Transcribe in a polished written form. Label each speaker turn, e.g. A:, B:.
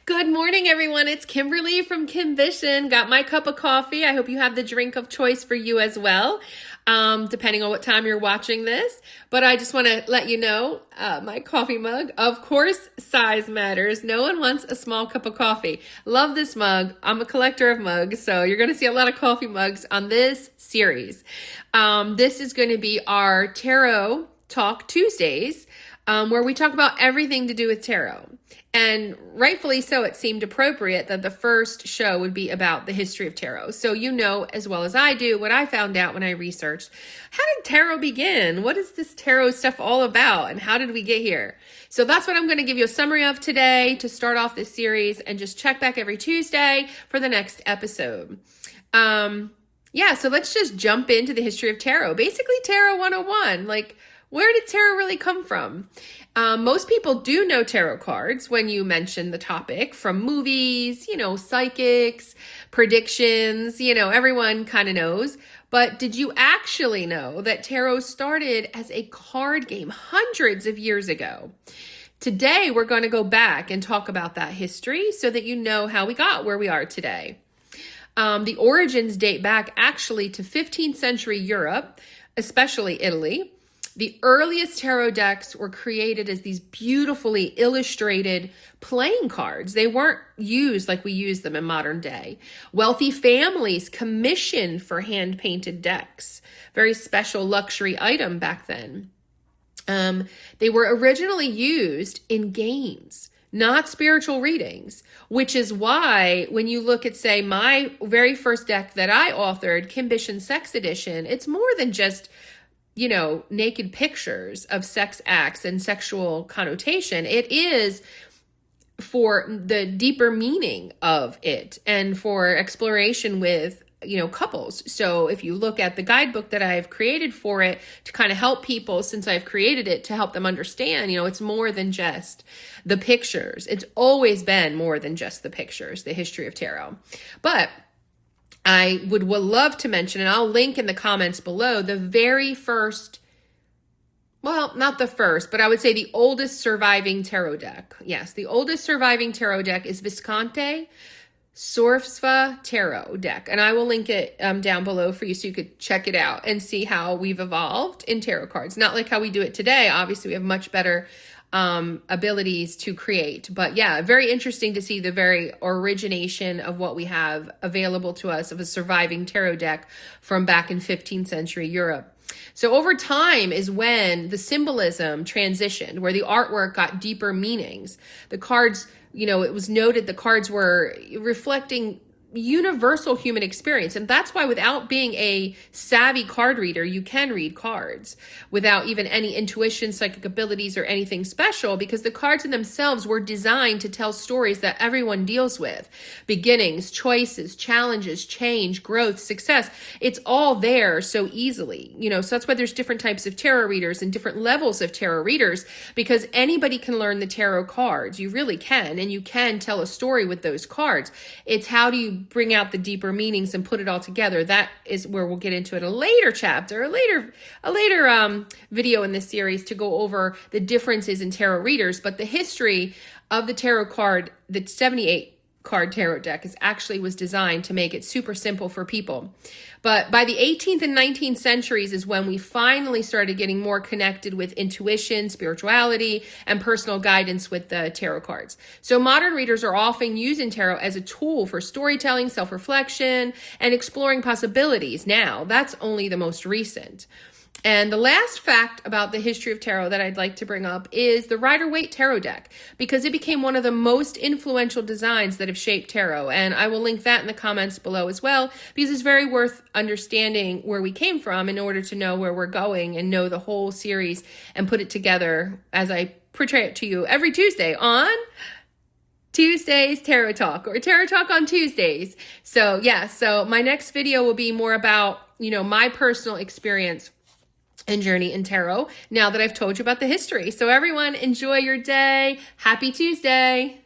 A: Good morning, everyone. It's Kimberly from Kimbition. Got my cup of coffee. I hope you have the drink of choice for you as well, depending on what time you're watching this. But I just want to let you know, my coffee mug, of course, size matters. No one wants a small cup of coffee. Love this mug. I'm a collector of mugs, so you're going to see a lot of coffee mugs on this series. This is going to be our Tarot Talk Tuesdays, where we talk about everything to do with tarot. And rightfully so, it seemed appropriate that the first show would be about the history of tarot. So you know as well as I do what I found out when I researched. How did tarot begin? What is this tarot stuff all about? And how did we get here? So that's what I'm going to give you a summary of today to start off this series, and just check back every Tuesday for the next episode. So let's just jump into the history of tarot. Basically, Tarot 101. Where did tarot really come from? Most people do know tarot cards when you mention the topic from movies, psychics, predictions, everyone kind of knows. But did you actually know that tarot started as a card game hundreds of years ago? Today, we're going to go back and talk about that history so that you know how we got where we are today. The origins date back actually to 15th century Europe, especially Italy. The earliest tarot decks were created as these beautifully illustrated playing cards. They weren't used like we use them in modern day. Wealthy families commissioned for hand-painted decks. Very special luxury item back then. They were originally used in games, not spiritual readings, which is why when you look at, say, my very first deck that I authored, Kimbition Sex Edition, it's more than just naked pictures of sex acts and sexual connotation. It is for the deeper meaning of it and for exploration with, couples. So if you look at the guidebook that I've created for it to kind of help people, since I've created it to help them understand, it's more than just the pictures. It's always been more than just the pictures, the history of tarot. But I would love to mention, and I'll link in the comments below, the very first, well, not the first, but I would say the oldest surviving tarot deck. Yes, the oldest surviving tarot deck is Visconti Sorfsva Tarot deck. And I will link it down below for you so you could check it out and see how we've evolved in tarot cards. Not like how we do it today. Obviously, we have much better abilities to create. But yeah, very interesting to see the very origination of what we have available to us of a surviving tarot deck from back in 15th century Europe. So over time is when the symbolism transitioned, where the artwork got deeper meanings. The cards, it was noted the cards were reflecting universal human experience. And that's why without being a savvy card reader, you can read cards without even any intuition, psychic abilities, or anything special, because the cards in themselves were designed to tell stories that everyone deals with. Beginnings, choices, challenges, change, growth, success. It's all there so easily. So that's why there's different types of tarot readers and different levels of tarot readers, because anybody can learn the tarot cards. You really can. And you can tell a story with those cards. It's how do you bring out the deeper meanings and put it all together. That is where we'll get into it a later chapter, a later video in this series to go over the differences in tarot readers. But the history of the tarot card, the 78 card tarot deck was designed to make it super simple for people. But by the 18th and 19th centuries is when we finally started getting more connected with intuition, spirituality, and personal guidance with the tarot cards. So modern readers are often using tarot as a tool for storytelling, self-reflection, and exploring possibilities. Now, that's only the most recent. And the last fact about the history of tarot that I'd like to bring up is the Rider-Waite Tarot deck, because it became one of the most influential designs that have shaped tarot. And I will link that in the comments below as well, because it's very worth understanding where we came from in order to know where we're going and know the whole series and put it together as I portray it to you every Tuesday on Tuesdays Tarot Talk, or Tarot Talk on Tuesdays. So my next video will be more about, my personal experience and journey in tarot now that I've told you about the history. So everyone, enjoy your day. Happy Tuesday.